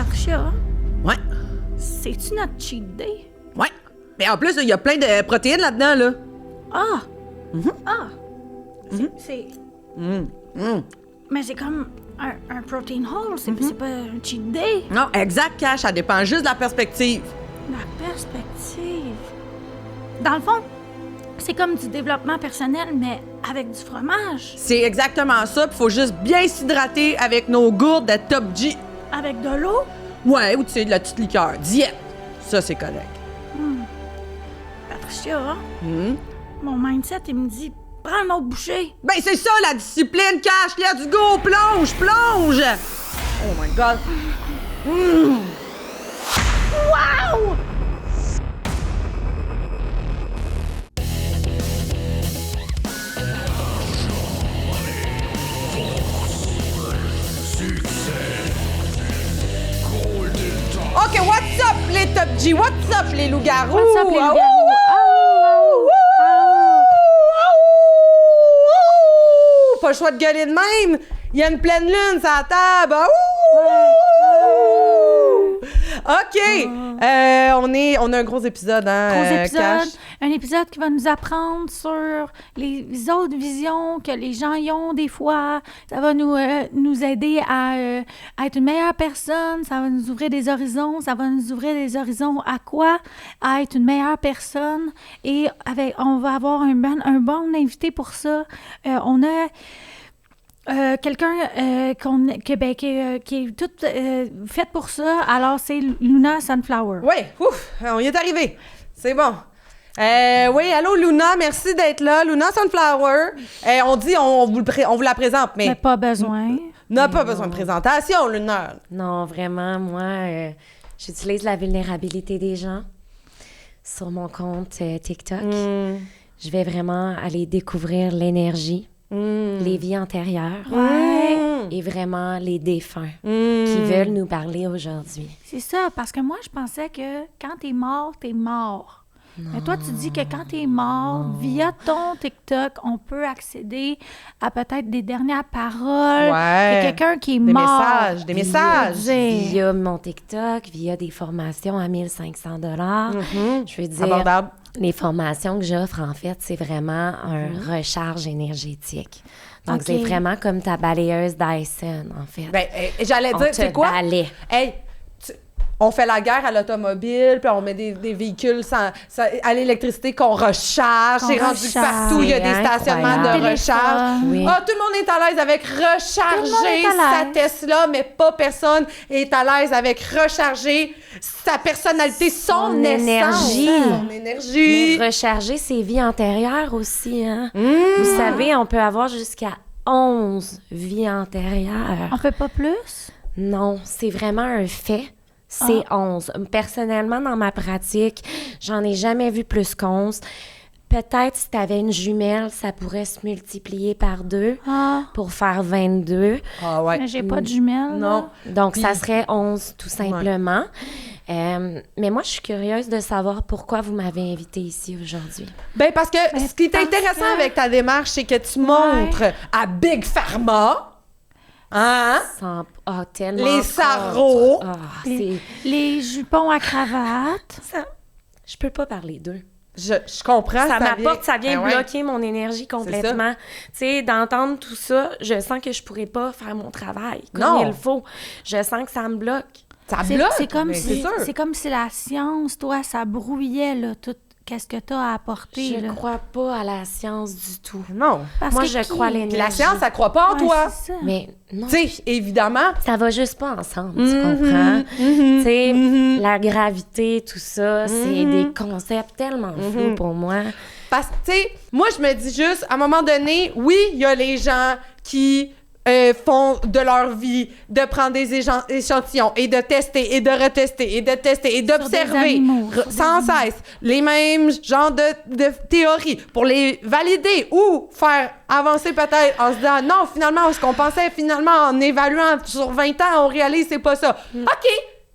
Patricia, Ouais. c'est-tu notre cheat day? Ouais. Mais en plus, il y a plein de protéines là-dedans, là. Ah! Mhm. Ah! C'est... Mais c'est comme un protein hole, c'est pas un cheat day. Non, exact, Cash. Ça dépend juste de la perspective. La perspective. Dans le fond, c'est comme du développement personnel, mais avec du fromage. C'est exactement ça. Puis faut juste bien s'hydrater avec nos gourdes de Top G. Avec de l'eau. Ouais, ou tu sais, de la petite liqueur. Diète. Ça, c'est correct. Patricia, Hmm. mon mindset, il me dit, prends une autre bouchée. Ben, c'est ça, la discipline, Cash. Let's go. Plonge, plonge. Oh my God. Wow! OK, what's up, les Top G? What's up, les loups-garous? What's up, les Ah, loups-garous? ouh, Ah, ouh, pas le choix de gueuler de même. Il y a une pleine lune sur la table. Ah, ouh. OK. On a un gros épisode, hein, Gros épisode, Cash? un épisode qui va nous apprendre sur les autres visions que les gens y ont des fois. Ça va nous aider à être une meilleure personne, ça va nous ouvrir des horizons, ça va nous ouvrir des horizons à quoi? À être une meilleure personne. Et on va avoir un bon invité pour ça. On a... quelqu'un qui est tout fait pour ça. Alors, c'est Luna Sunflower. Oui, ouf, on y est arrivé. C'est bon. Oui, allô Luna, merci d'être là. Luna Sunflower. On vous la présente, mais Mais pas besoin. n'a pas besoin de présentation, Luna. Non, vraiment, moi, j'utilise la vulnérabilité des gens sur mon compte TikTok. Je vais vraiment aller découvrir l'énergie, les vies antérieures et vraiment les défunts qui veulent nous parler aujourd'hui. C'est ça, parce que moi, je pensais que quand t'es mort, t'es mort. Mais toi, tu dis que quand t'es mort, via ton TikTok, on peut accéder à peut-être des dernières paroles Ouais. de quelqu'un qui est Des mort. messages, des messages. Via mon TikTok, via des formations à 1500 $. Je veux dire, Abordable. les formations que j'offre, en fait, c'est vraiment un recharge énergétique. Donc, c'est vraiment comme ta balayeuse Dyson, en fait. Ben, j'allais On dire, te c'est quoi? balaie. Hey, on fait la guerre à l'automobile, puis on met des véhicules à l'électricité qu'on recharge. C'est rendu recharge. partout. Il y a des C'est stationnements de incroyable. recharge. Oui. Ah, tout le monde est à l'aise avec Tout le monde recharger est à sa l'aise. Tesla, mais pas personne est à l'aise avec recharger sa personnalité, son énergie. essence. Son énergie. Mais recharger ses vies antérieures aussi, hein? Vous savez, on peut avoir jusqu'à 11 vies antérieures. On fait pas plus? Non, c'est vraiment un fait. C'est 11. Personnellement, dans ma pratique, j'en ai jamais vu plus qu'11. Peut-être si tu avais une jumelle, ça pourrait se multiplier par 2 pour faire 22. Ah ouais. Mais j'ai pas de jumelles. Non. Donc, ça serait 11 tout simplement. Mais moi, je suis curieuse de savoir pourquoi vous m'avez invitée ici aujourd'hui. Ben parce que ce qui est parce intéressant que- avec ta démarche, c'est que tu montres à Big Pharma, hein? Tellement Les fort. sarraux. Les jupons à cravate. Je peux pas parler d'eux. Je comprends. Ça m'apporte, ça vient Ben ouais. bloquer mon énergie complètement. Tu sais, d'entendre tout ça, je sens que je pourrais pas faire mon travail comme Non. il faut. Je sens que ça me bloque. Ça C'est bloque. c'est comme mais si sûr. c'est comme si la science, toi, ça brouillait là, tout qu'est-ce que tu as apporté. Je là. crois pas à la science du tout. Non. Parce Moi, que je qui- crois à Puis l'énergie. la science, ça croit pas en Ouais, toi. c'est ça. Mais non, Tu sais, évidemment. ça va juste pas ensemble, tu comprends? Tu sais, la gravité, tout ça, c'est des concepts tellement flous pour moi. Parce que, tu sais, moi, je me dis juste, à un moment donné, oui, il y a les gens qui font de leur vie de prendre des échantillons et de tester et de retester et de tester et d'observer animaux, sans cesse les mêmes genres de théories pour les valider ou faire avancer peut-être en se disant non, finalement, ce qu'on pensait, finalement, en évaluant sur 20 ans, on réalise c'est pas ça. OK,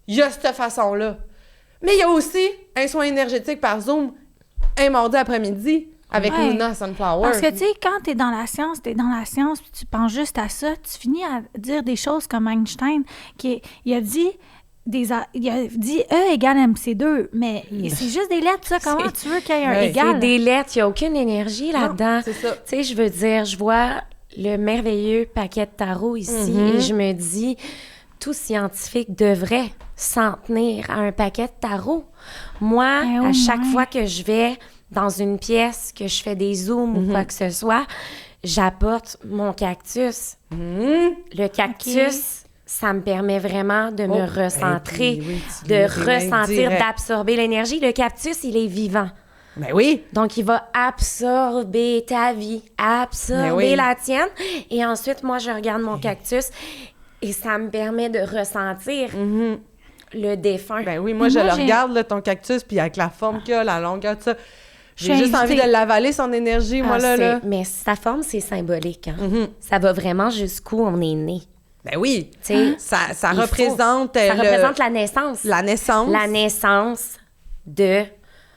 il y a cette façon-là. Mais il y a aussi un soin énergétique par Zoom un mardi après-midi avec Ouais. Luna Sunflower. Parce que, tu sais, quand t'es dans la science, puis tu penses juste à ça, tu finis à dire des choses comme Einstein, il a dit il a dit E égale MC2, mais c'est juste des lettres, ça. Comment tu veux qu'il y ait un égal? C'est des lettres, il n'y a aucune énergie là-dedans. C'est ça. Tu sais, je veux dire, je vois le merveilleux paquet de tarot ici et je me dis, tout scientifique devrait s'en tenir à un paquet de tarot. Moi, à chaque fois que je vais dans une pièce, que je fais des zooms ou quoi que ce soit, j'apporte mon cactus. Le cactus... Ça me permet vraiment de me recentrer, de ressentir, d'absorber l'énergie. Le cactus, il est vivant. Ben oui. Donc, il va absorber ta vie, absorber la tienne. Et ensuite, moi, je regarde mon cactus et ça me permet de ressentir le défunt. Ben oui, moi, je le regarde, là, ton cactus, puis avec la forme qu'il a, la longueur, tout ça. J'ai juste envie de l'avaler, son énergie, moi, là. Mais sa forme, c'est symbolique. Hein? Ça va vraiment jusqu'où on est né. Ben oui, ça représente... Ça représente la naissance. La naissance. La naissance de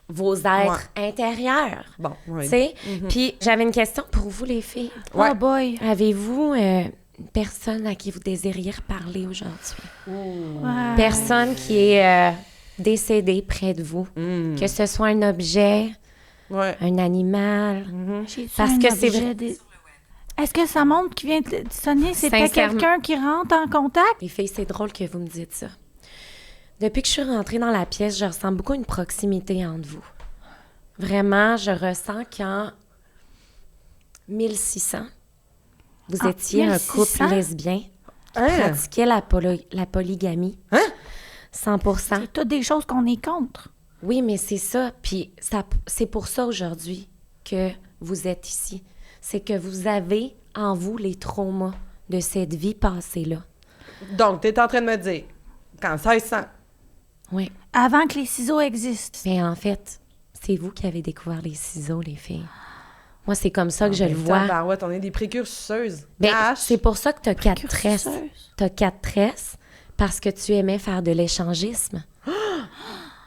vos êtres intérieurs. Bon, oui. Tu sais? Puis j'avais une question pour vous, les filles. Oh boy! Avez-vous une personne à qui vous désiriez parler aujourd'hui? Ouais. Personne qui est décédée près de vous. Que ce soit un objet, un animal. Parce que c'est vrai. Est-ce que ça montre qui vient de sonner? C'était quelqu'un qui rentre en contact? Les filles, c'est drôle que vous me dites ça. Depuis que je suis rentrée dans la pièce, je ressens beaucoup une proximité entre vous. Vraiment, je ressens qu'en 1600, vous étiez un couple lesbien qui pratiquait la polygamie. 100%. C'est toutes des choses qu'on est contre. Oui, mais c'est ça. Puis c'est pour ça aujourd'hui que vous êtes ici. C'est que vous avez en vous les traumas de cette vie passée-là. Donc, tu es en train de me dire qu'en 1600... Oui. Avant que les ciseaux existent. Mais en fait, c'est vous qui avez découvert les ciseaux, les filles. Moi, c'est comme ça que je le vois. Tabarouette, on est des précurseuses. Ben, c'est pour ça que tu as 4 tresses. Tu as 4 tresses parce que tu aimais faire de l'échangisme.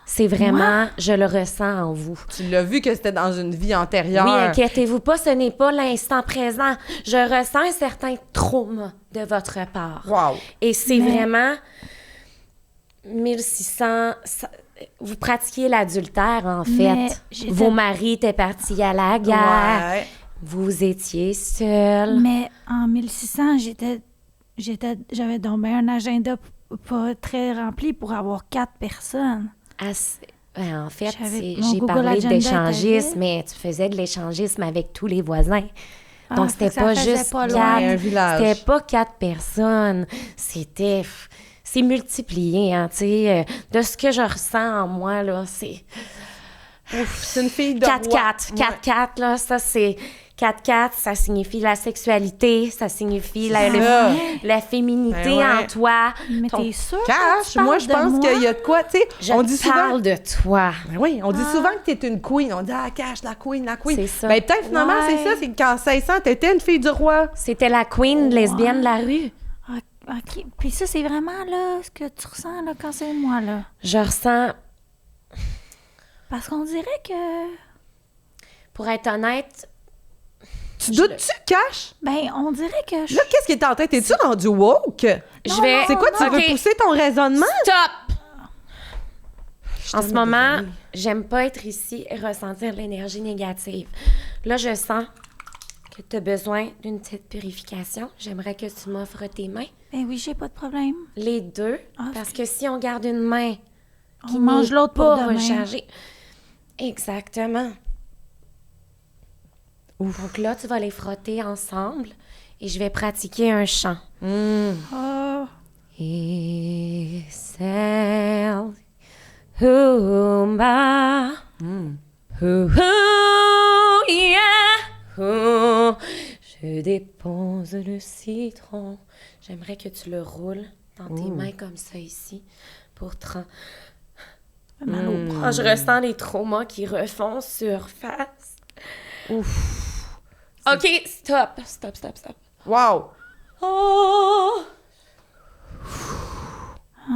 C'est vraiment, je le ressens en vous. Tu l'as vu que c'était dans une vie antérieure. Oui, inquiétez-vous pas, ce n'est pas l'instant présent. Je ressens un certain trauma de votre part. Wow. Et c'est vraiment 1600... Vous pratiquiez l'adultère, en fait. Vos maris étaient partis à la guerre. Ouais. Vous étiez seul. Mais en 1600, j'avais donc un agenda pas très rempli pour avoir 4 personnes. Ben, en fait, j'ai parlé d'échangisme, mais tu faisais de l'échangisme avec tous les voisins. Donc, c'était pas juste 4. C'était pas 4 personnes. C'est multiplié, hein, tu sais. De ce que je ressens en moi, là, c'est... c'est une fille de 4-4. 4-4, là, ça, c'est... 4-4, ça signifie la sexualité, ça signifie la féminité en toi. Mais t'es sûre? Cache, moi, je pense qu'il y a de quoi, tu sais. On dit souvent... parle de toi. Ben oui, on dit souvent que t'es une queen. On dit, Cache, la queen. C'est ça. Ben peut-être, finalement, c'est ça. C'est qu'en 1600, t'étais une fille du roi. C'était la queen lesbienne de la rue. OK. Puis ça, c'est vraiment, là, ce que tu ressens, là, quand c'est moi, là. Je ressens... Parce qu'on dirait que... Pour être honnête... Tu doutes-tu, Cache? Ben, on dirait que... Là, qu'est-ce qui est en tête? T'es-tu rendu woke? C'est quoi, tu veux pousser ton raisonnement? Stop! En ce moment, j'aime pas être ici et ressentir l'énergie négative. Là, je sens que tu as besoin d'une petite purification. J'aimerais que tu m'offres tes mains. Ben oui, j'ai pas de problème. Les deux, parce que si on garde une main qui mange l'autre pour demain. Recharger. Exactement. Ouf. Donc là, tu vas les frotter ensemble et je vais pratiquer un chant. Et celle yeah. Je dépose le citron. J'aimerais que tu le roules dans tes mains comme ça ici pour mal au bras. Je ressens les traumas qui refont surface. Ouf. OK, stop. Wow. Oh.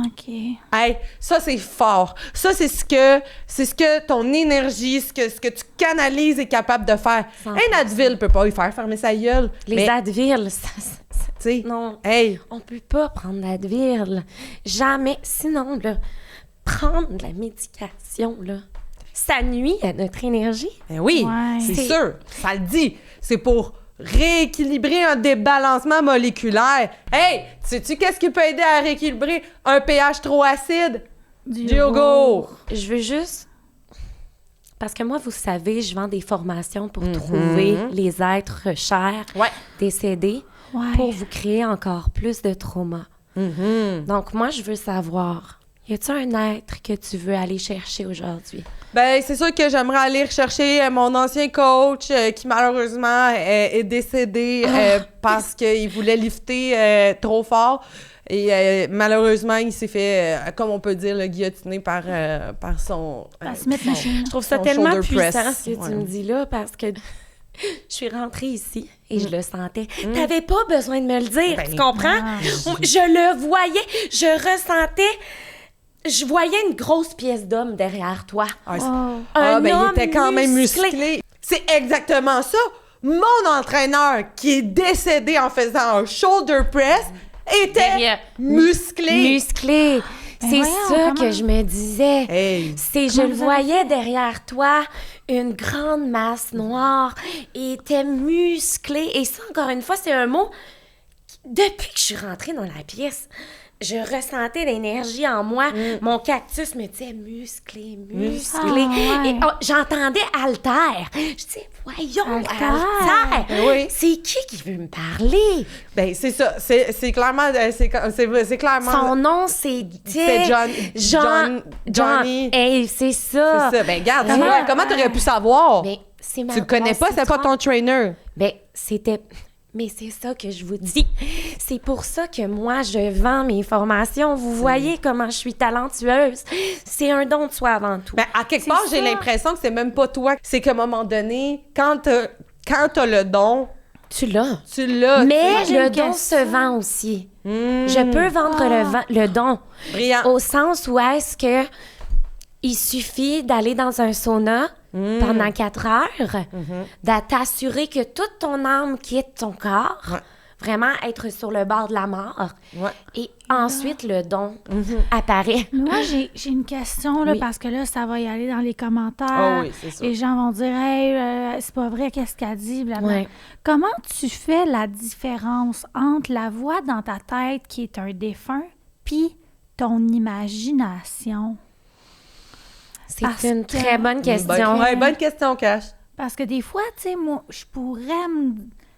OK. Hey, ça, c'est fort. Ça, c'est ce que ton énergie, ce que tu canalises est capable de faire. Un Advil peut pas y faire fermer sa gueule. Les Advil, sais. Non. Hey! On peut pas prendre l'Advil. Jamais. Sinon, là, prendre de la médication, là, ça nuit à notre énergie. Ben oui, Ouais. c'est sûr. Ça le dit. C'est pour rééquilibrer un débalancement moléculaire. Hey! Sais-tu qu'est-ce qui peut aider à rééquilibrer un pH trop acide? Du yogourt! Je veux juste... Parce que moi, vous savez, je vends des formations pour trouver les êtres chers, Ouais. décédés, Ouais. pour vous créer encore plus de trauma. Donc, moi, je veux savoir, y a-t-il un être que tu veux aller chercher aujourd'hui? Ben, c'est sûr que j'aimerais aller rechercher mon ancien coach qui, malheureusement, est décédé parce qu'il voulait lifter trop fort. Et malheureusement, il s'est fait, comme on peut dire, guillotiner par son... La Smith Machine. Je trouve ça Son tellement shoulder puissant, press, ce que ouais. tu me dis là, parce que je suis rentrée ici et je le sentais. T'avais pas besoin de me le dire, Ben, tu comprends? ah. Je le voyais, je ressentais... Je voyais une grosse pièce d'homme derrière toi. Ah, Oh. Un ben, il homme était quand même musclé. C'est exactement ça. Mon entraîneur, qui est décédé en faisant un shoulder press, était Derrière. musclé. Musclé. C'est voyons, ça comment? que je me disais. Hey. C'est, je Comment le vous avez voyais derrière toi, une grande masse noire, et était musclé. Et ça, encore une fois, c'est un mot... Depuis que je suis rentrée dans la pièce, je ressentais l'énergie en moi. Mon cactus me disait musclé, musclé. Ah, ouais. Et j'entendais alter. Je disais, voyons, Alter. alter. Oui. C'est qui veut me parler? Ben, c'est ça. C'est clairement... C'est clairement... Son nom, c'était... C'est Johnny. Hey, c'est ça. C'est ça. Ben, regarde, Comment- comment t'aurais pu savoir? Mais c'est ma Tu le connais pas, c'est pas ton trainer. Ben, c'était... Mais c'est ça que je vous dis. C'est pour ça que moi, je vends mes formations. Vous voyez comment je suis talentueuse. C'est un don de soi avant tout. Ben, à quelque C'est part, j'ai ça. l'impression que c'est même pas toi. C'est qu'à un moment donné, quand t'as le don, tu l'as. tu l'as. Mais j'ai le une don question. se vend aussi. Je peux vendre le don. Brillant. Au sens où est-ce que il suffit d'aller dans un sauna pendant 4 heures, de t'assurer que toute ton âme quitte ton corps, Ouais. vraiment être sur le bord de la mort, Ouais. et ensuite le don apparaît. Moi, j'ai une question, là, Oui. parce que là, ça va y aller dans les commentaires. Ah oui, c'est sûr. Les gens vont dire, hey, c'est pas vrai, qu'est-ce qu'elle dit, blablabla. Ouais. Comment tu fais la différence entre la voix dans ta tête qui est un défunt, puis ton imagination? Parce C'est une que- très bonne question. Bonne question, Cash. Parce que des fois, tu sais, moi, je pourrais me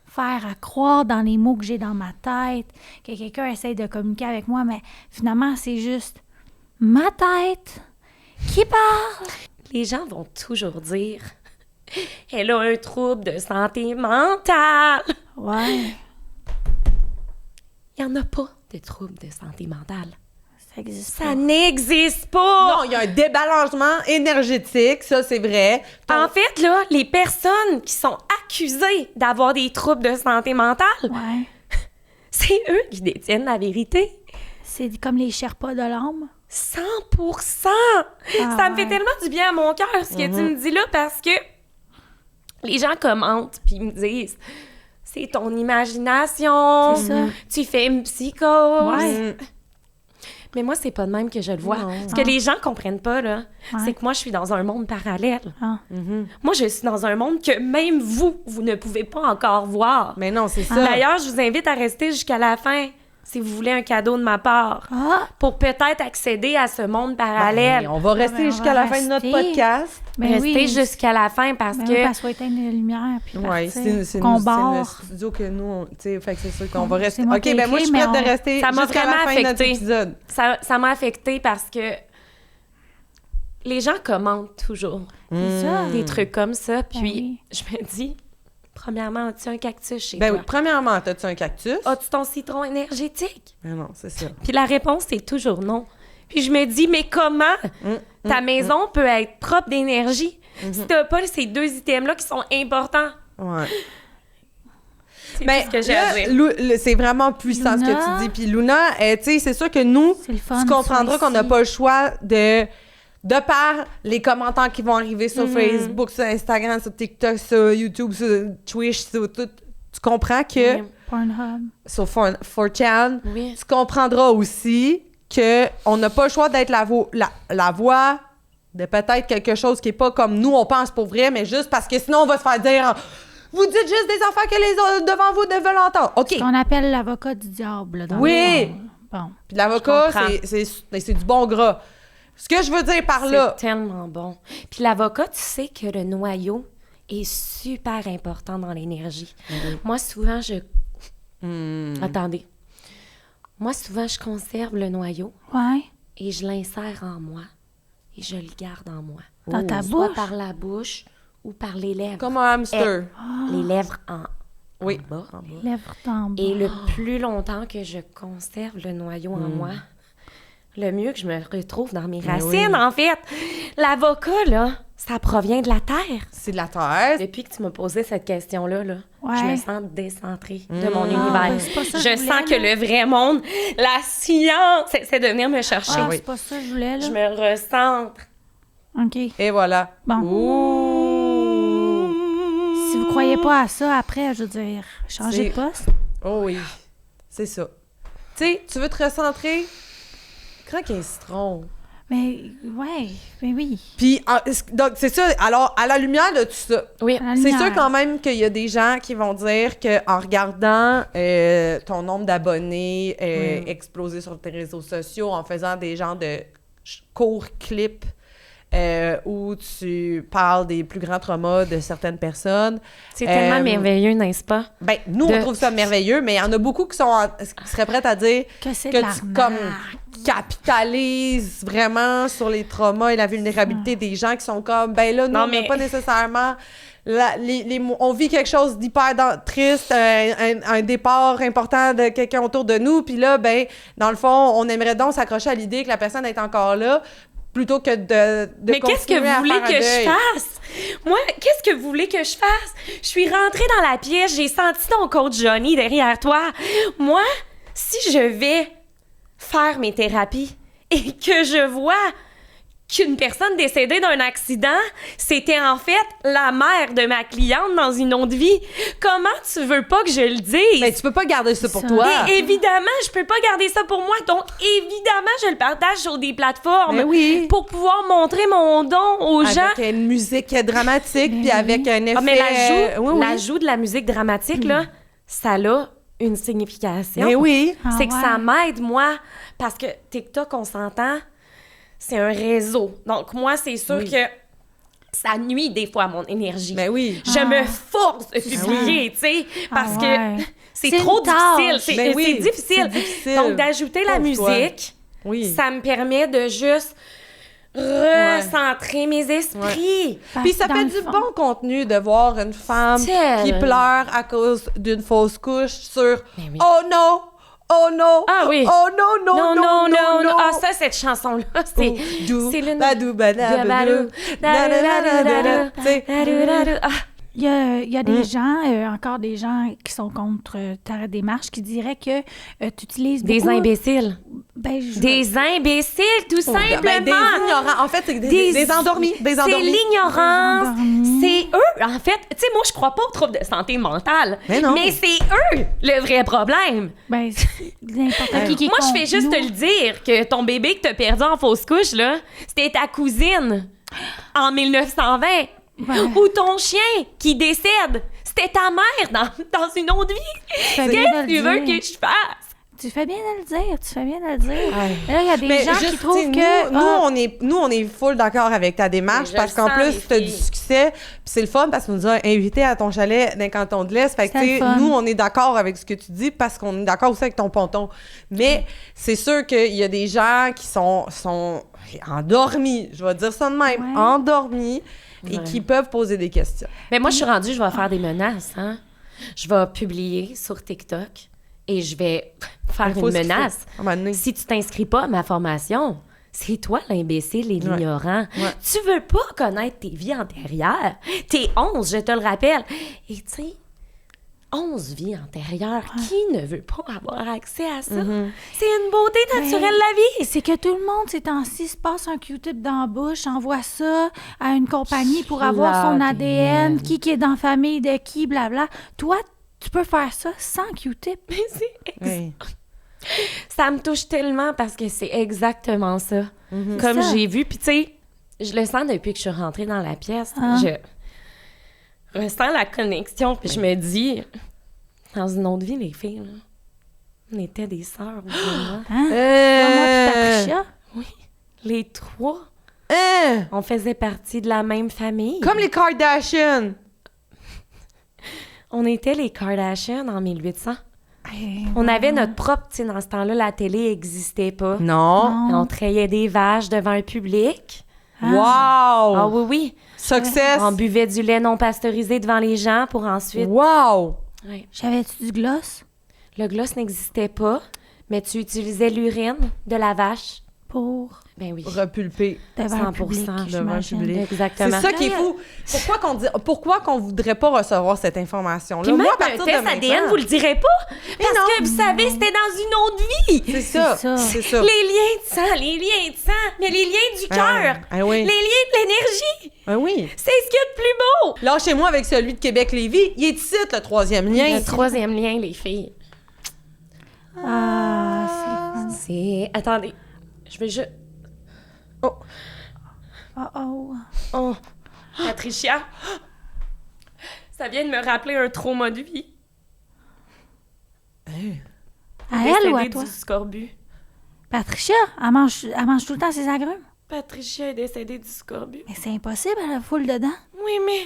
faire à croire dans les mots que j'ai dans ma tête, que quelqu'un essaye de communiquer avec moi, mais finalement, c'est juste ma tête qui parle. Les gens vont toujours dire « Elle a un trouble de santé mentale. Ouais, » Il n'y en a pas de trouble de santé mentale. ça existe Ça pas. n'existe pas! Non, il y a un débalancement énergétique, ça, c'est vrai. En fait, là, les personnes qui sont accusées d'avoir des troubles de santé mentale, Ouais, c'est eux qui détiennent la vérité. c'est comme les Sherpas de l'âme. 100%! Ah Ça me fait ouais. tellement du bien à mon cœur, ce que tu me dis là, parce que les gens commentent puis ils me disent « C'est ton imagination, C'est ça. tu fais une psychose. Ouais. Mais moi, c'est pas de même que je le vois. Non. Ce que les gens comprennent pas, là, Ouais. c'est que moi, je suis dans un monde parallèle. Ah. Moi, je suis dans un monde que même vous ne pouvez pas encore voir. Mais non, c'est ça. D'ailleurs, je vous invite à rester jusqu'à la fin si vous voulez un cadeau de ma part Ah, pour peut-être accéder à ce monde parallèle. Ben, on va rester ben, on jusqu'à va la fin de notre rester. podcast. ben Restez oui. jusqu'à la fin parce Ben que oui, parce qu'il faut éteindre les lumières, puis Oui, partir. c'est Qu'on le barre. studio que nous, tu sais, fait que c'est sûr qu'on va C'est rester. moi OK, qui ai ben moi, je suis écrit, prête mais de rester Ça m'a jusqu'à la vraiment fin de notre affecté. épisode. ça m'a affecté parce que les gens commentent toujours C'est ça. des trucs comme ça. Puis oui. je me dis, premièrement, as-tu un cactus chez Ben toi? oui, premièrement, as-tu un cactus? As-tu ton citron énergétique? Ben non, c'est ça. Puis la réponse, c'est toujours non. Puis je me dis, mais comment ta maison peut être propre d'énergie si t'as pas ces 2 items-là qui sont importants? Ouais. C'est Ben, tout ce que j'ai là, à dire. c'est vraiment puissant ce Luna. que tu dis. Puis Luna, tu sais, c'est sûr que nous, C'est le fun, tu comprendras ça, qu'on n'a ici. pas le choix de par les commentaires qui vont arriver sur Facebook, sur Instagram, sur TikTok, sur YouTube, sur Twitch, sur tout tu comprends que, Pornhub. sur 4chan, Oui. tu comprendras aussi qu'on n'a pas le choix d'être la voix de peut-être quelque chose qui est pas comme nous, on pense pour vrai, mais juste parce que sinon, on va se faire dire « Vous dites juste des affaires que les autres devant vous ne veulent entendre. » OK. Ce qu'on appelle l'avocat du diable. Là, dans Oui. Bon. Puis l'avocat, Je comprends. c'est du bon gras. Ce que je veux dire par là... C'est tellement bon. Puis l'avocat, tu sais que le noyau est super important dans l'énergie. Moi, souvent, Attendez. Moi, souvent, je conserve le noyau Ouais. et je l'insère en moi et je le garde en moi. Dans ta Soit bouche. par la bouche ou par les lèvres. Comme un hamster. Les lèvres en Oui. bas. Lèvres en bas. Et le plus longtemps que je conserve le noyau en moi, le mieux que je me retrouve dans mes racines, en fait. L'avocat, là, ça provient de la terre. C'est de la terre. Depuis que tu m'as posé cette question-là, Ouais. je me sens décentrée de mon Ah, univers. ben, c'est pas ça que je je sens voulais, que le vrai monde, la science, c'est de venir me chercher. Ah, oui. c'est pas ça que je voulais, là. Je me recentre. OK. Et voilà. Bon. Ouh. Si vous croyez pas à ça, après, je veux dire, changez de C'est- poste. Oh oui. C'est ça. Tu sais, tu veux te recentrer? Craque un citron. Mais, ouais, mais oui. Puis, donc, c'est ça. Alors, à la lumière de tout ça, Oui. À la c'est lumière. sûr quand même qu'il y a des gens qui vont dire qu'en regardant ton nombre d'abonnés exploser sur tes réseaux sociaux, en faisant des genres de courts clips où tu parles des plus grands traumas de certaines personnes. C'est tellement Euh, merveilleux, n'est-ce pas? Ben, nous, on trouve ça merveilleux, mais il y en a beaucoup qui seraient prêts à dire Que c'est que de tu l'arnaque. comme capitalises vraiment sur les traumas et la vulnérabilité des gens qui sont comme, ben là, nous, Non, on n'a mais- pas nécessairement... on vit quelque chose d'hyper triste, un départ important de quelqu'un autour de nous, puis là, ben, dans le fond, on aimerait donc s'accrocher à l'idée que la personne est encore là, plutôt que de Mais qu'est-ce que continuer à vous voulez faire un que je deuil. fasse? Moi, qu'est-ce que vous voulez que je fasse? Je suis rentrée dans la pièce, j'ai senti ton coach Johnny derrière toi. Moi, si je vais faire mes thérapies et que je vois qu'une personne décédée d'un accident, c'était en fait la mère de ma cliente dans une autre vie, comment tu veux pas que je le dise? Mais tu peux pas garder ça pour Ça. toi. Et évidemment, je peux pas garder ça pour moi. Donc, évidemment, je le partage sur des plateformes Mais oui. pour pouvoir montrer mon don aux gens. Avec une musique dramatique, Mais puis avec un effet... Ah, mais oui. l'ajout de la musique dramatique, là, ça a une signification. Mais oui. Ah C'est que ouais. ça m'aide, moi, parce que TikTok, on s'entend, c'est un réseau. Donc, moi, c'est sûr Oui. que ça nuit des fois à mon énergie. Mais oui. Je Ah. me force de publier, tu sais, parce Ah que ouais. c'est C'est trop une tâche. difficile. C'est Ben oui, c'est difficile. c'est difficile. Donc, d'ajouter la Pauvre toi. musique, Oui. ça me permet de juste recentrer mes esprits. Puis ça Dans fait le du fond. bon contenu de voir une femme qui Tellement. pleure à cause d'une fausse couche sur Ben oui. Oh non! Oh non! Ah oui. Oh non, non, non, non, non! Ah, ça, cette chanson-là, c'est l'une... Badou, badabadou, Badou, dadadadadada. Tu sais, Ah, Il y a des gens, encore des gens qui sont contre ta démarche, qui diraient que tu utilises des beaucoup... imbéciles. Ben, je- Des imbéciles, tout simplement. ben, des ignorants. En fait, c'est des endormis. Des C'est endormis. l'ignorance. Des endormis. C'est eux, en fait. Tu sais, moi, je crois pas aux troubles de santé mentale. Mais non. c'est eux le vrai problème. Ben, c'est n'importe qui est Moi, je contre fais juste nous. te le dire que ton bébé que t'as perdu en fausse couche, là, c'était ta cousine en 1920. Ouais. Ou ton chien qui décède, c'était ta mère dans une autre vie. fais bien Qu'est-ce de que tu le veux dire. que je fasse? Tu fais bien de le dire, tu fais bien de le dire. Là, il y a des Mais gens juste, qui trouvent tu sais, que... nous, on est full d'accord avec ta démarche Mais je parce le qu'en sens, plus, les tu as du filles. succès. Puis c'est le fun parce que tu nous as invités à ton chalet dans le canton de l'Est. Fait que, C'est tu le sais, fun. nous, on est d'accord avec ce que tu dis parce qu'on est d'accord aussi avec ton ponton. Mais c'est sûr qu'il y a des gens qui sont endormis, je vais dire ça de même, Ouais. endormis et Ouais. qui peuvent poser des questions. Mais moi, je suis rendue, je vais faire des menaces, hein. Je vais publier sur TikTok et je vais faire Il faut une ce qu'il faut, menace. à un moment donné. Si tu t'inscris pas à ma formation, c'est toi l'imbécile et l'ignorant. Ouais. Tu veux pas connaître tes vies antérieures. T'es 11, je te le rappelle. Et tu sais, 11 vies antérieures, qui ne veut pas avoir accès à ça? C'est une beauté naturelle, la vie. C'est que tout le monde, ces temps-ci, se passe un Q-tip dans la bouche, envoie ça à une compagnie pour avoir son ADN, qui est dans la famille de qui, blabla. Toi, tu peux faire ça sans Q-tip. Oui. Ça me touche tellement parce que c'est exactement ça. Mhm. Comme Ça. j'ai vu, puis tu sais, je le sens depuis que je suis rentrée dans la pièce. Ah. Je ressens la connexion, puis je me dis, dans une autre vie, les filles, là, on était des sœurs, vous et moi. Hein? Toi, moi, puis Patricia. Les trois, Hein? on faisait partie de la même famille. Comme les Kardashians. On était les Kardashians en 1800. Hey, On avait notre propre, tu sais, dans ce temps-là, la télé n'existait pas. Non. non. On trayait des vaches devant un public. Wow! Ah oui, oui. Success! On buvait du lait non pasteurisé devant les gens pour ensuite... Wow! Ouais. J'avais-tu du gloss Le gloss n'existait pas, mais tu utilisais l'urine de la vache. pour Ben oui. Repulpé. devant 100% le public, devant le j'imagine. public. C'est Exactement. ça qui est fou. Pourquoi qu'on voudrait pas recevoir cette information-là? Puis même Moi, à un partir de test maintenant, ADN, vous le direz pas. Parce non. que vous savez, c'était dans une autre vie. C'est ça. ça. C'est ça. Les liens de sang, les liens de sang, mais les liens du cœur. Ah oui. Les liens de l'énergie. Ah oui. C'est ce qu'il y a de plus beau. Lâchez-moi avec celui de Québec-Lévis. Il est ici, le troisième lien. Le troisième lien, les filles. Ah, c'est fun. C'est... Attendez. Je vais juste... Oh, oh. Oh, Patricia, ça vient de me rappeler un trauma de vie. À elle ou à Décédée toi? du scorbut. Patricia, elle mange tout le temps ses agrumes. Patricia est décédée du scorbut. Mais c'est impossible, elle a foule dedans. Oui, mais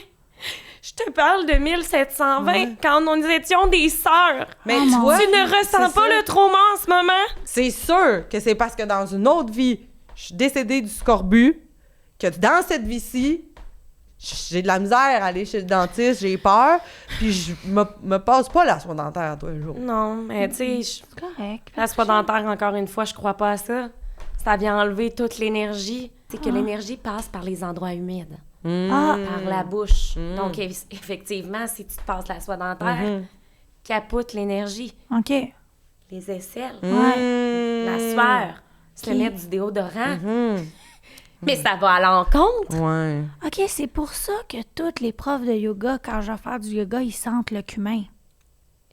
je te parle de 1720, Ouais. quand nous étions des sœurs. Mais Oh tu mon vois, Tu ne ressens c'est pas ça. le trauma en ce moment? C'est sûr que c'est parce que dans une autre vie, je suis décédée du scorbut, que dans cette vie-ci, j'ai de la misère à aller chez le dentiste, j'ai peur, puis je me passe pas la soie dentaire tous les jours. Non, mais tu sais, C'est correct. la soie dentaire, encore une fois, je crois pas à ça. Ça vient enlever toute l'énergie. C'est que l'énergie passe par les endroits humides. Ah, Par la bouche. Donc, effectivement, si tu te passes la soie dentaire, capote l'énergie. OK. Les aisselles, Ouais. la sueur, se Ok. mettre du déodorant. Mais ça va à l'encontre. Ouais. OK, c'est pour ça que toutes les profs de yoga, quand je vais faire du yoga, ils sentent le cumin.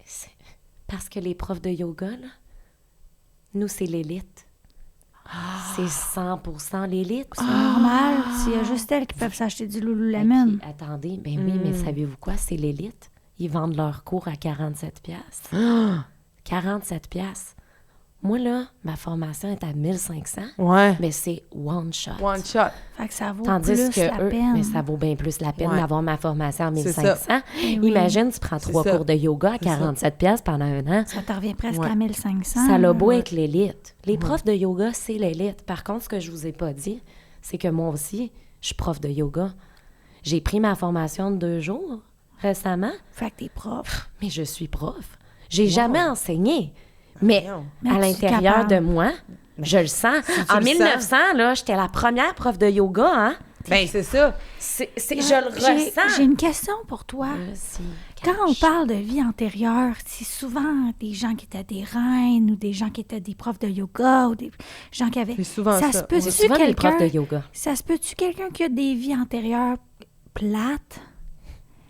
C'est parce que les profs de yoga, là, nous, c'est l'élite. C'est 100% l'élite. C'est normal. S'il y a juste elles qui peuvent s'acheter du Lululemon. Puis, attendez, ben oui, mais savez-vous quoi? C'est l'élite. Ils vendent leurs cours à 47 piastres. 47 piastres. Moi, là, ma formation est à 1500, Ouais. mais c'est one shot. One shot. Fait que ça vaut Tandis plus que la eux, peine. mais ça vaut bien plus la peine Ouais. d'avoir ma formation à C'est 1500. ça. Eh oui. Imagine, tu prends 3 ça. cours de yoga à 47 piastres pendant un an. Ça te revient presque Ouais. à 1500. Ça l'a beau être l'élite. Les profs de yoga, c'est l'élite. Par contre, ce que je vous ai pas dit, c'est que moi aussi, je suis prof de yoga. J'ai pris ma formation de 2 jours récemment, Fait que t'es prof. mais je suis prof. J'ai jamais enseigné. Mais voyons. Mais à tu es l'intérieur capable. de moi, je le sens. tu En le 1900, là, j'étais la première prof de yoga, hein? Ben, c'est ça. Je le ressens. J'ai une question pour toi. Vas-y, Quand on cache. parle de vie antérieure, c'est souvent des gens qui étaient des reines ou des gens qui étaient des profs de yoga ou des gens qui avaient... C'est souvent ça. se Ouais. peut-tu C'est souvent des profs de quelqu'un... yoga. Ça se peut-tu quelqu'un qui a des vies antérieures plates?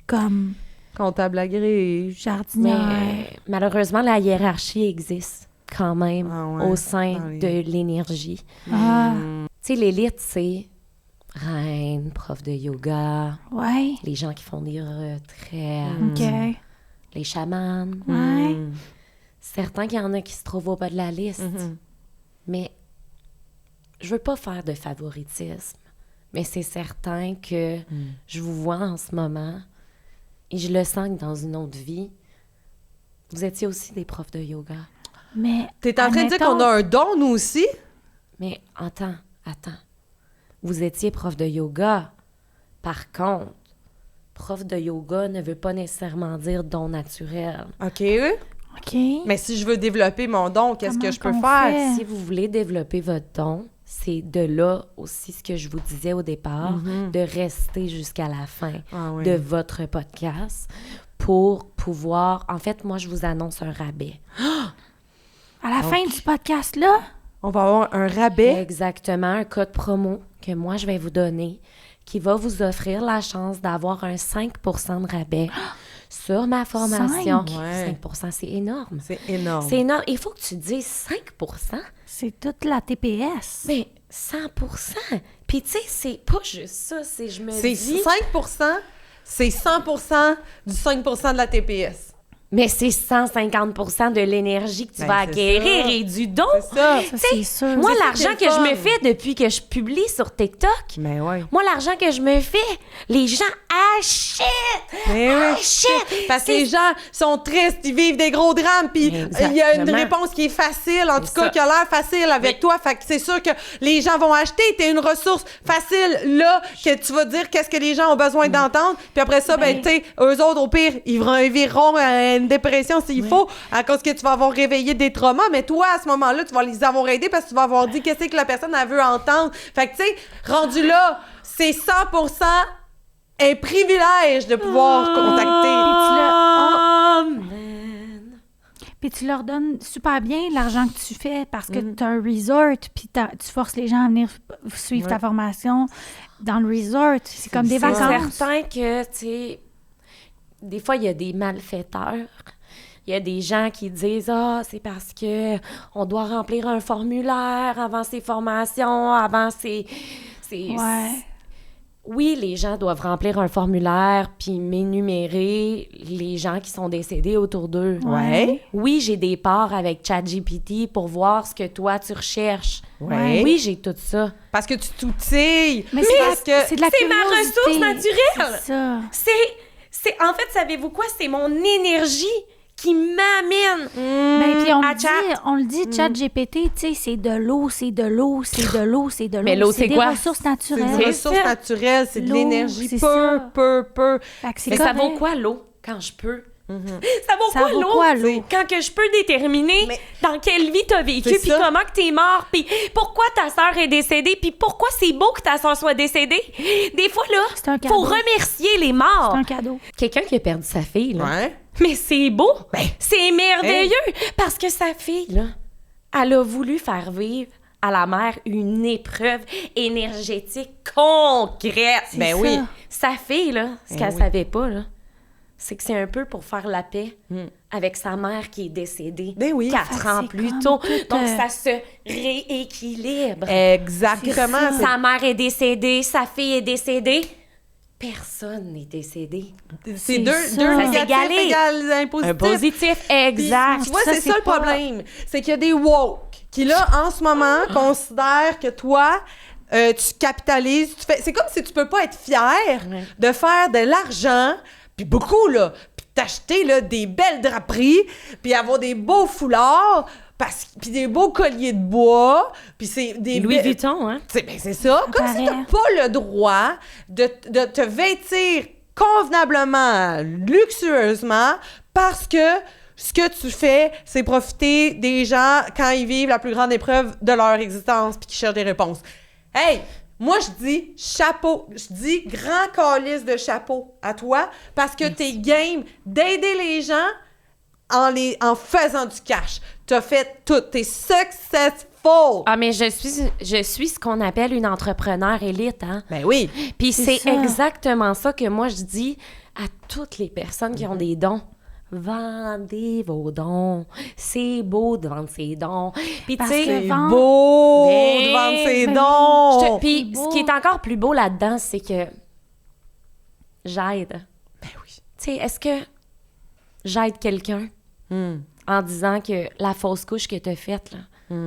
Comme Comptable agréé. jardinière. Mais malheureusement, la hiérarchie existe quand même Ah ouais, au sein dans les- de l'énergie. Ah, Tu sais, l'élite, c'est reine, prof de yoga, ouais. les gens qui font des retraites, OK. les chamans. Ouais. Certains qu'il y en a qui se trouvent au bas de la liste. Mais je veux pas faire de favoritisme. Mais c'est certain que je vous vois en ce moment et je le sens que dans une autre vie, vous étiez aussi des profs de yoga. Mais T'es en train de dire qu'on a un don, nous aussi? Mais attends. Vous étiez prof de yoga. Par contre, prof de yoga ne veut pas nécessairement dire don naturel. OK. OK. Mais si je veux développer mon don, qu'est-ce que je peux Comment faire? qu'on fait? Si vous voulez développer votre don, c'est de là aussi ce que je vous disais au départ, de rester jusqu'à la fin Ah oui. de votre podcast pour pouvoir... En fait, moi, je vous annonce un rabais. À la fin du podcast-là, On va avoir un rabais. Exactement, un code promo que moi, je vais vous donner qui va vous offrir la chance d'avoir un 5 de rabais sur ma formation. 5, 5 c'est énorme. C'est énorme. C'est énorme. Il faut que tu dises 5 C'est toute la TPS. mais 100 Puis, tu sais, c'est pas juste ça. C'est, je me C'est dis... 5 c'est 100 du 5 de la TPS. Mais c'est 150 de l'énergie que tu vas c'est acquérir ça. et du don. C'est ça. Ça, c'est sûr. Moi, C'est ça l'argent qui est que je le me fun. fais depuis que je publie sur TikTok, Mais ouais. moi, l'argent que je me fais, les gens achètent! Mais oui. Achètent! Parce que les gens sont tristes, ils vivent des gros drames, puis il y a une Exactement. réponse qui est facile, en tout cas, ça. qui a l'air facile avec toi. Fait que c'est sûr que les gens vont acheter. T'es une ressource facile, là, que tu vas dire qu'est-ce que les gens ont besoin d'entendre. Puis après ça, ben, tu sais, eux autres, au pire, ils vivront à une dépression s'il faut, à cause que tu vas avoir réveillé des traumas. Mais toi, à ce moment-là, tu vas les avoir aidés parce que tu vas avoir dit qu'est-ce que la personne, elle veut entendre. Fait que, tu sais, rendu là, c'est 100 un privilège de pouvoir contacter. Puis tu leur donnes super bien l'argent que tu fais parce que tu as un resort, puis tu forces les gens à venir suivre ta formation dans le resort. C'est comme des ça. vacances. C'est certain que, tu sais, des fois, il y a des malfaiteurs. Il y a des gens qui disent « Ah, c'est parce que on doit remplir un formulaire avant ces formations, avant ces... Ouais. Oui, les gens doivent remplir un formulaire puis m'énumérer les gens qui sont décédés autour d'eux. Ouais. Oui, j'ai des parts avec ChatGPT pour voir ce que toi, tu recherches. Ouais. Oui, j'ai tout ça. Parce que tu t'outilles. Mais parce que c'est de la c'est ma curiosité. ressource naturelle. C'est ça. En fait, savez-vous quoi? C'est mon énergie qui m'amène. Ben, puis on le Mm. dit, ChatGPT, tu sais, c'est de l'eau, c'est de l'eau, c'est de l'eau, c'est de l'eau. Mais l'eau, c'est des quoi? ressources c'est naturelles. des ressources naturelles, c'est de L'eau, l'énergie c'est peu. Fait que c'est Mais ça correct. vaut quoi, l'eau, quand je peux? Ça vaut Ça quoi, vaut l'eau? quoi, l'eau? Quand que je peux déterminer Mais- dans quelle vie t'as vécu, C'est puis ça. comment que t'es mort, puis pourquoi ta sœur est décédée, puis pourquoi c'est beau que ta sœur soit décédée. Des fois, là, C'est un cadeau. faut remercier les morts. C'est un cadeau. Quelqu'un qui a perdu sa fille, là. Ouais. Mais c'est beau! C'est merveilleux! Parce que sa fille, là, elle a voulu faire vivre à la mère une épreuve énergétique concrète. Ben oui. Sa fille, là, ce qu'elle savait pas, là, c'est que c'est un peu pour faire la paix avec sa mère qui est décédée Ben oui. 4 ans c'est plus comme tôt. tout, Donc, ça se rééquilibre. Exactement. c'est- Sa mère est décédée, sa fille est décédée. Personne n'est décédé. C'est deux ça. négatifs égalé. égale un positif. Un positif, Puis, exact. tu vois, Ça, c'est c'est ça le pas- problème. C'est qu'il y a des woke qui, là, en ce moment, considèrent que toi, tu capitalises. C'est comme si tu peux pas être fier de faire de l'argent, puis beaucoup, là, puis t'acheter, là, des belles draperies, puis avoir des beaux foulards, puis des beaux colliers de bois, puis c'est des... Louis Vuitton, hein? C'est ça. Comme si t'as pas le droit de te vêtir convenablement, luxueusement, parce que ce que tu fais, c'est profiter des gens quand ils vivent la plus grande épreuve de leur existence puis qui cherchent des réponses. Hey! Moi, je dis chapeau. Je dis grand calice de chapeau à toi parce que t'es game d'aider les gens en faisant du cash. T'as fait tout. T'es successful. Ah, mais je suis ce qu'on appelle une entrepreneur élite, hein? Ben oui. Puis c'est ça. exactement ça que moi, je dis à toutes les personnes qui ont des dons. Vendez vos dons. C'est beau de vendre ses dons. Puis tu Parce sais... que C'est vendre- beau Ben, de vendre ses ben dons. Puis beau. ce qui est encore plus beau là-dedans, c'est que j'aide. Ben oui. Tu sais, est-ce que j'aide quelqu'un en disant que la fausse couche que t'as faite, là,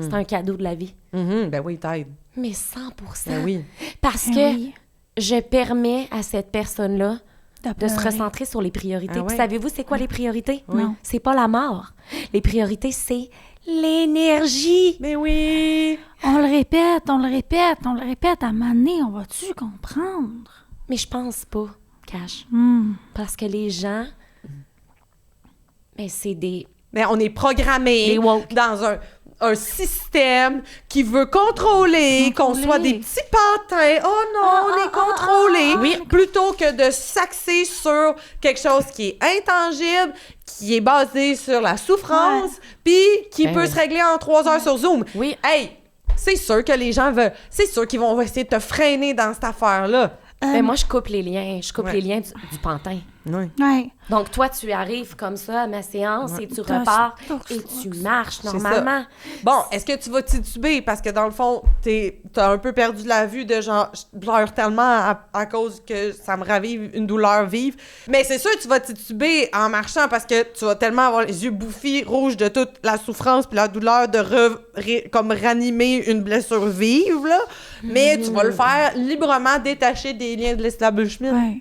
c'est un cadeau de la vie? Ben oui, t'aides. Mais 100%. Ben oui. Parce Ben que oui. je permets à cette personne-là de se pleurer. recentrer sur les priorités. Ah Puis ouais? savez-vous, c'est quoi les priorités? Non. C'est pas la mort. Les priorités, c'est l'énergie. Ben oui. On le répète, à un moment donné, on va-tu comprendre? Mais je pense pas, Cash. Parce que les gens, c'est des... Mais on est programmé Les woke. dans un système qui veut contrôler, qu'on soit des petits pantins. Oh non, on est contrôlé. Oui. Plutôt que de s'axer sur quelque chose qui est intangible, qui est basé sur la souffrance, puis qui Ben peut oui. se régler en 3 heures sur Zoom. Oui. Hey, c'est sûr que les gens veulent... C'est sûr qu'ils vont essayer de te freiner dans cette affaire-là. Ben, moi, je coupe les liens. Je coupe Ouais. les liens du pantin. Oui. Ouais. Donc, toi, tu arrives comme ça à ma séance et tu T'as- repars t'as- et tu marches ça. normalement. Bon, est-ce que tu vas tituber? Parce que dans le fond, t'as un peu perdu la vue de genre, je pleure tellement à cause que ça me ravive une douleur vive. Mais c'est sûr que tu vas tituber en marchant parce que tu vas tellement avoir les yeux bouffis, rouges de toute la souffrance puis la douleur de comme ranimer une blessure vive, là. Mais tu vas le faire librement détaché des liens de l'establishment. Ouais.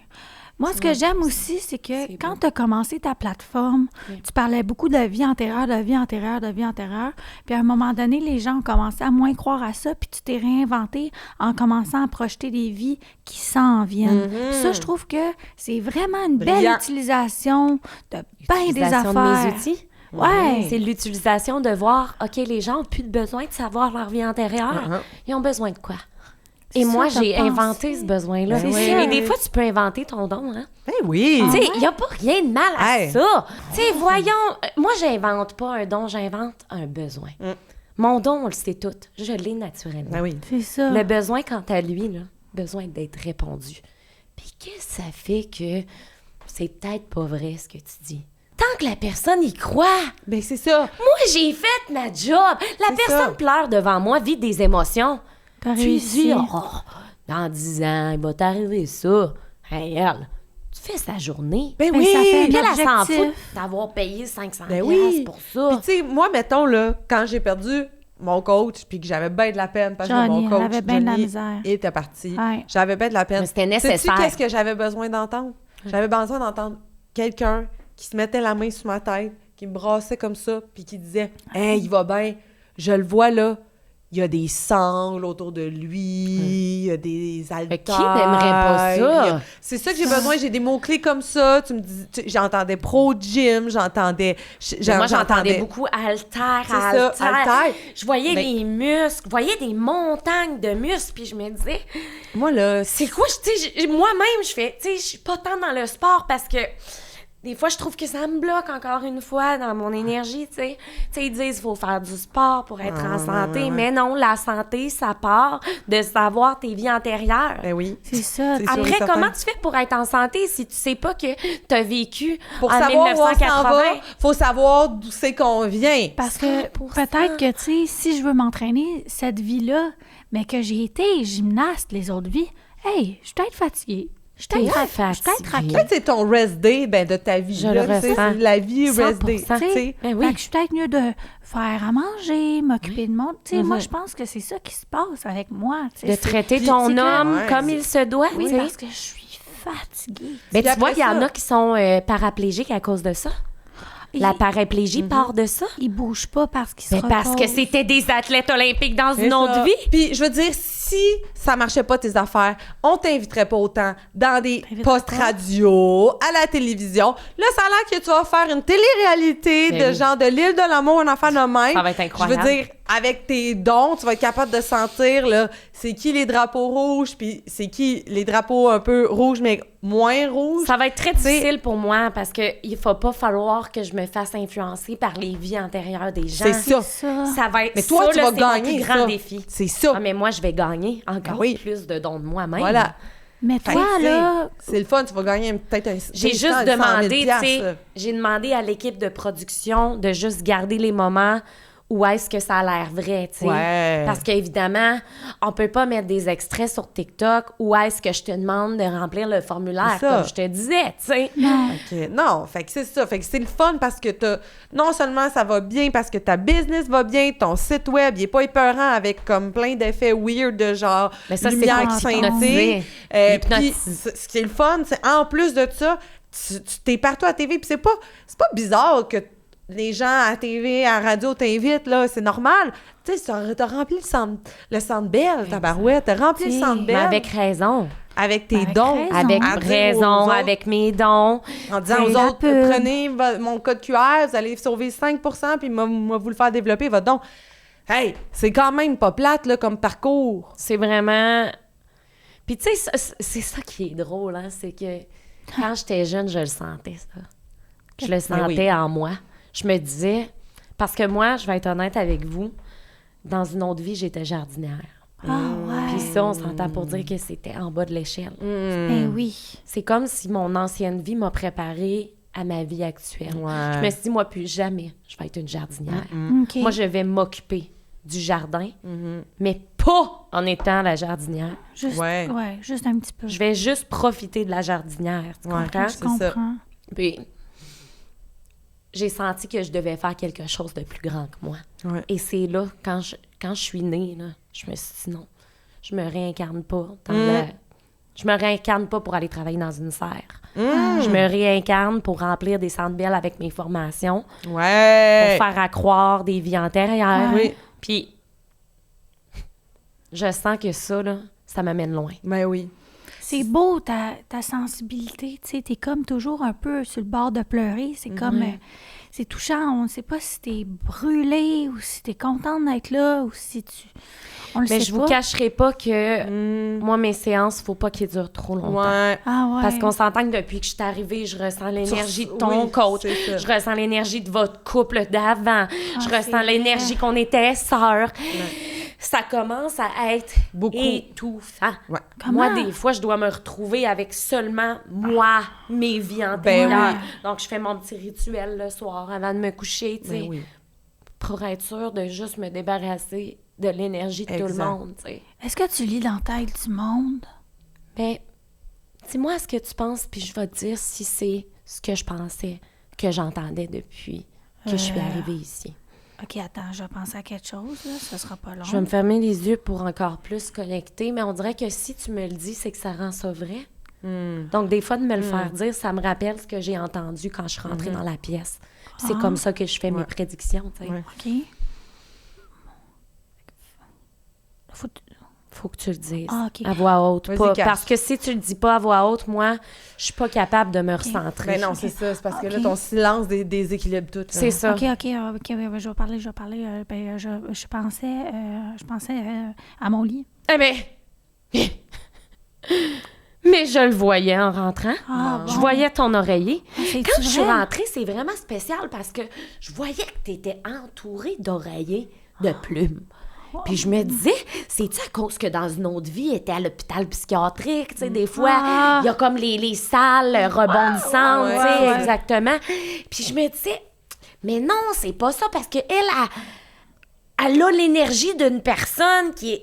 Moi, ce que j'aime aussi, c'est que C'est quand beau. tu as commencé ta plateforme, tu parlais beaucoup de vie antérieure, de vie antérieure, de vie antérieure. Puis à un moment donné, les gens ont commencé à moins croire à ça, puis tu t'es réinventé en commençant à projeter des vies qui s'en viennent. Puis ça, je trouve que c'est vraiment une belle Brillant. utilisation de bien des L'utilisation de affaires. mes outils. Ouais. C'est l'utilisation de voir, OK, les gens n'ont plus de besoin de savoir leur vie antérieure. Ils ont besoin de quoi? Et C'est moi, ça, j'ai t'as inventé pensé. ce besoin-là. C'est ça. Et des fois, tu peux inventer ton don, hein? Ben oui! Tu sais, il n'y a pas rien de mal à Hey. ça. Tu sais, voyons, moi, j'invente pas un don, j'invente un besoin. Mon don, on le sait tout. Je l'ai naturellement. Ben oui. C'est ça. Le besoin, quant à lui, là, besoin d'être répondu. Puis qu'est-ce que ça fait que c'est peut-être pas vrai ce que tu dis? Tant que la personne y croit. Ben c'est ça. Moi, j'ai fait ma job. La C'est personne ça. pleure devant moi, vit des émotions. T'as Tu réussi. dis, oh, dans 10 ans, il va t'arriver ça. Hey, elle, tu fais sa journée. Ben Ben, oui! ça fait Puis elle, elle s'en l'objectif. fout d'avoir payé 500 Ben oui. pour ça. Puis tu sais, moi, mettons, là, quand j'ai perdu mon coach, puis que j'avais bien de la peine parce que Johnny, mon coach, elle avait bien de la Johnny, misère. il était parti. Ouais. J'avais bien de la peine. Mais c'était Sais-tu nécessaire. qu'est-ce que j'avais besoin d'entendre? J'avais besoin d'entendre quelqu'un qui se mettait la main sur ma tête, qui me brassait comme ça, puis qui disait « Hey, il va bien, je le vois là, il y a des sangles autour de lui, il y a des altaires. » qui n'aimerait pas ça? il y a- C'est ça que j'ai besoin, j'ai des mots-clés comme ça. Tu me dis, j'entendais pro-gym, j'entendais... Mais moi, j'entendais beaucoup haltère, C'est ça, haltère. Je voyais Mais- les muscles, je voyais des montagnes de muscles, puis je me disais, Moi, là, c'est quoi, tu sais, moi-même, je fais, tu sais, je suis pas tant dans le sport parce que des fois, je trouve que ça me bloque encore une fois dans mon énergie, tu sais. Tu sais, ils disent qu'il faut faire du sport pour être en santé, mais non, la santé, ça part de savoir tes vies antérieures. ben oui. C'est ça. C'est sûr et Après, certain. comment tu fais pour être en santé si tu sais pas que tu as vécu Pour en savoir où on s'en 1980? va, faut savoir d'où c'est qu'on vient. Parce que 100%. peut-être que, tu sais, si je veux m'entraîner cette vie-là, mais que j'ai été gymnaste les autres vies, hey, je suis peut-être fatiguée. Je suis peut-être T'es je suis peut-être fatiguée. raquée. Peut-être c'est ton rest day de ta vie. Je là, le tu sais, ressens. c'est la vie rest day. 100%. tu sais. Ben Fait oui. que je suis peut-être mieux de faire à manger, m'occuper de mon... Tu sais, moi, je pense que c'est ça qui se passe avec moi. tu sais. De C'est- traiter Puis ton c'est que- homme Ouais, comme c'est- il se doit, Oui, tu sais. parce que je suis fatiguée. Mais Puis tu vois, après il y en ça- a qui sont paraplégiques à cause de ça. La paraplégie part de ça. Ils bougent pas parce qu'ils se Mais parce que reposent. c'était des athlètes olympiques dans C'est une autre ça. vie. Puis je veux dire, si ça marchait pas tes affaires, on t'inviterait pas autant dans des T'inviterais postes pas. radio, à la télévision. Là, ça a l'air que tu vas faire une télé-réalité Ben de oui. genre de l'île de l'amour, un enfant de même. Ça va être incroyable. Je veux dire, avec tes dons, tu vas être capable de sentir, là, c'est qui les drapeaux rouges, puis c'est qui les drapeaux un peu rouges, mais moins rouges. Ça va être très difficile pour moi parce que il faut pas falloir que je me fasse influencer par les vies antérieures des gens. C'est ça. Ça. Ça va être Mais toi, ça, tu là, vas c'est mon gagner plus grand ça. défi. C'est ça. Ah, mais moi, je vais gagner encore Ah oui. plus de dons de moi-même. Voilà. Mais Fait toi, que, là, c'est le fun, tu vas gagner peut-être un J'ai 100 juste 000 demandé, tu piastres, sais, là. j'ai demandé à l'équipe de production de juste garder les moments où est-ce que ça a l'air vrai, tu sais. Ouais. Parce qu'évidemment, on peut pas mettre des extraits sur TikTok où est-ce que je te demande de remplir le formulaire, C'est ça. comme je te disais, tu sais. non. OK. Non, fait que c'est ça. Fait que c'est le fun parce que non seulement ça va bien, parce que ta business va bien, ton site web, il est pas épeurant avec comme plein d'effets weird de genre Mais ça, c'est lumière pour qui hypnotiser. scintille. Hypnotiser. Puis ce qui est le fun, c'est en plus de ça, tu t'es partout à TV, puis c'est pas bizarre que les gens à TV, à radio t'invitent, là, c'est normal. Tu sais, t'as rempli le centre Bell, ta barouette, t'as rempli le centre Mais Bell avec raison. avec tes Avec dons. raison. Avec À dire aux raison, autres, avec mes dons. en disant C'est aux la autres, pub. prenez mon code QR, vous allez sauver 5%, puis moi vous le faire développer votre don. Hey, c'est quand même pas plate, là, comme parcours. C'est vraiment... Puis tu sais, c'est ça qui est drôle, hein, c'est que quand j'étais jeune, je le sentais, ça. Je le sentais oui. en moi. Je me disais... Parce que moi, je vais être honnête avec vous, dans une autre vie, j'étais jardinière. Ah ouais. Puis ça, on s'entend pour dire que c'était en bas de l'échelle. Ben oui. C'est comme si mon ancienne vie m'a préparée à ma vie actuelle. Ouais. Je me suis dit, moi, plus jamais, je vais être une jardinière. OK. Moi, je vais m'occuper du jardin, mais pas en étant la jardinière. Juste, Ouais. juste un petit peu. Je vais juste profiter de la jardinière, tu Ouais. comprends? Je c'est ça. comprends. Puis, j'ai senti que je devais faire quelque chose de plus grand que moi. Ouais. Et c'est là, quand je suis née, là, je me suis dit non, je me réincarne pas. Je me réincarne pas pour aller travailler dans une serre. Je me réincarne pour remplir des centres belles avec mes formations, Ouais. pour faire accroire des vies antérieures. Oui. Puis, je sens que ça, là, ça m'amène loin. Ben oui. C'est beau, ta sensibilité. Tu sais, t'es comme toujours un peu sur le bord de pleurer. C'est comme... c'est touchant. On ne sait pas si t'es brûlée ou si t'es contente d'être là ou si tu... On le Mais sait je pas. vous cacherai pas que moi, mes séances, faut pas qu'ils durent trop longtemps. Ouais. Ah ouais. Parce qu'on s'entend que depuis que je suis arrivée, je ressens l'énergie de ton Oui, coach. c'est ça. Je ressens l'énergie de votre couple d'avant. Je c'est ressens l'énergie qu'on était sœurs. Ça commence à être Beaucoup. étouffant. Ouais. Moi, Comment? des fois, je dois me retrouver avec seulement moi, mes vies antérieures. oui. Donc, je fais mon petit rituel le soir avant de me coucher, tu sais, Ben oui. pour être sûre de juste me débarrasser de l'énergie de tout le Exact. monde, tu sais. Est-ce que tu lis dans la tête du monde? Ben, dis-moi ce que tu penses, puis je vais te dire si c'est ce que je pensais que j'entendais depuis que je suis arrivée ici. OK, attends, je vais penser à quelque chose, là. Ça sera pas long. Je vais me fermer les yeux pour encore plus connecter, mais on dirait que si tu me le dis, c'est que ça rend ça vrai. Donc, des fois, de me le faire dire, ça me rappelle ce que j'ai entendu quand je suis rentrée dans la pièce. Puis c'est comme ça que je fais mes prédictions, tu sais. Ouais. OK. Faut que tu le dises Ah, OK. à voix haute. Vas-y, Pas- cache. parce que si tu le dis pas à voix haute, moi, je suis pas capable de me recentrer. Ben non, c'est ça. C'est parce que là, Ok. ton silence déséquilibre tout. là. C'est ça. OK, ouais, je vais parler. Je pensais à mon lit. Eh bien, mais je le voyais en rentrant. Ah, Je bon. voyais ton oreiller. C'est-tu Quand je suis vrai? rentrée, c'est vraiment spécial parce que je voyais que tu étais entourée d'oreillers de plumes. Puis je me disais, c'est-tu à cause que dans une autre vie, elle était à l'hôpital psychiatrique, tu sais, des fois, il y a comme les salles rebondissantes, tu sais, exactement. Puis je me disais, mais non, c'est pas ça, parce qu'elle elle a l'énergie d'une personne qui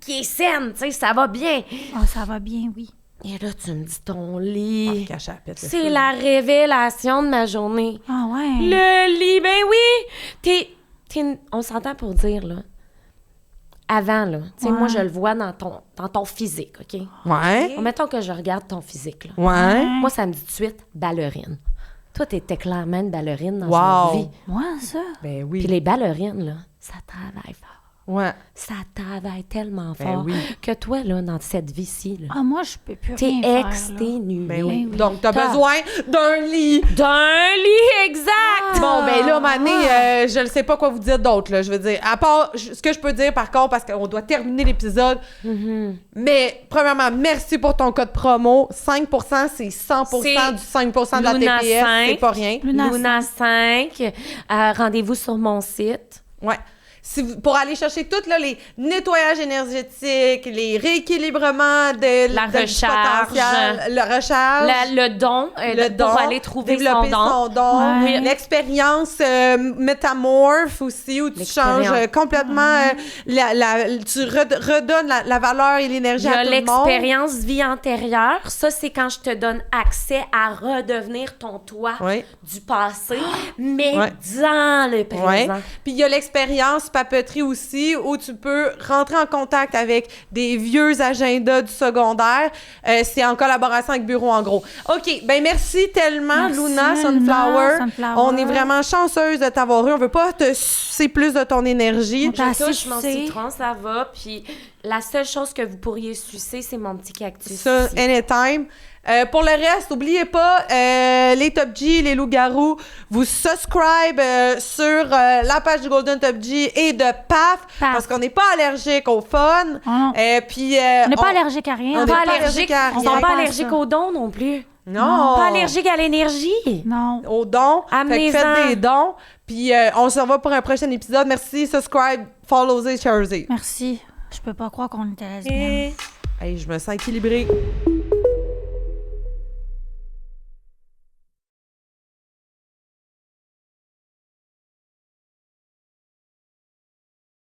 est saine, tu sais, ça va bien. Ah, ça va bien, oui. Et là, tu me dis ton lit. Cache à la pète, le C'est feu. la révélation de ma journée. Ah ouais. Le lit, ben oui! On s'entend pour dire, là. Avant, là. Tu sais, moi, je le vois dans ton physique, OK? Ouais. Mettons que je regarde ton physique, là. Ouais. Moi, ça me dit tout de suite ballerine. Toi, t'étais clairement une ballerine dans Wow. une vie. Moi, ça. Ben Puis oui. les ballerines, là, ça travaille fort. Ouais. Ça travaille tellement Ben fort oui. que toi, là, dans cette vie-ci, là, Ah, moi, je peux plus t'es rien faire, là. exténué. Ben oui. oui. Donc, t'as besoin d'un lit. D'un lit exact! Bon, ben là, Mané, je ne sais pas quoi vous dire d'autre, là. Je veux dire, à part ce que je peux dire, par contre, parce qu'on doit terminer l'épisode. Mais, premièrement, merci pour ton code promo. 5%, c'est 100% C'est du 5% de la Luna TPS. 5. C'est pas rien. Luna 5. Rendez-vous sur mon site. Ouais. Pour aller chercher tout là, les nettoyages énergétiques, les rééquilibrements de La du recharge. potentiel, le recharge. Le don, le don, pour aller trouver développer son don. Ouais. L'expérience métamorphe aussi, où tu L'expérience. changes complètement, tu redonnes la valeur et Il l'énergie y a à tout le monde. l'expérience vie antérieure. Ça, c'est quand je te donne accès à redevenir ton toi Oui. du passé, mais Ouais. dans le Ouais. présent. Puis il y a l'expérience papeterie aussi, où tu peux rentrer en contact avec des vieux agendas du secondaire. C'est en collaboration avec Bureau en gros. OK, ben merci tellement, Merci, Luna Luna Sunflower. Sunflower. On est vraiment chanceuse de t'avoir eu. On veut pas te sucer plus de ton énergie. On t'a Je touche assez mon sucé. citron, ça va. Puis la seule chose que vous pourriez sucer, c'est mon petit cactus. Ça, ici. anytime. Pour le reste, n'oubliez pas, les Top G, les loups-garous, vous subscribe sur la page du Golden Top G et de PAF, parce qu'on n'est pas allergique au fun. Non. Puis, On n'est pas allergique à rien. on On n'est n'est pas pas allergique, allergique à on rien. n'est pas Pas allergique ça. aux dons non plus. Non! Pas allergique à l'énergie. Non. Aux dons. Fait que Amenez-en. faites des dons. Puis, on se revoit pour un prochain épisode. Merci, subscribe, follow, share. Merci. Je peux pas croire qu'on était lesbiennes. Hey, je me sens équilibrée.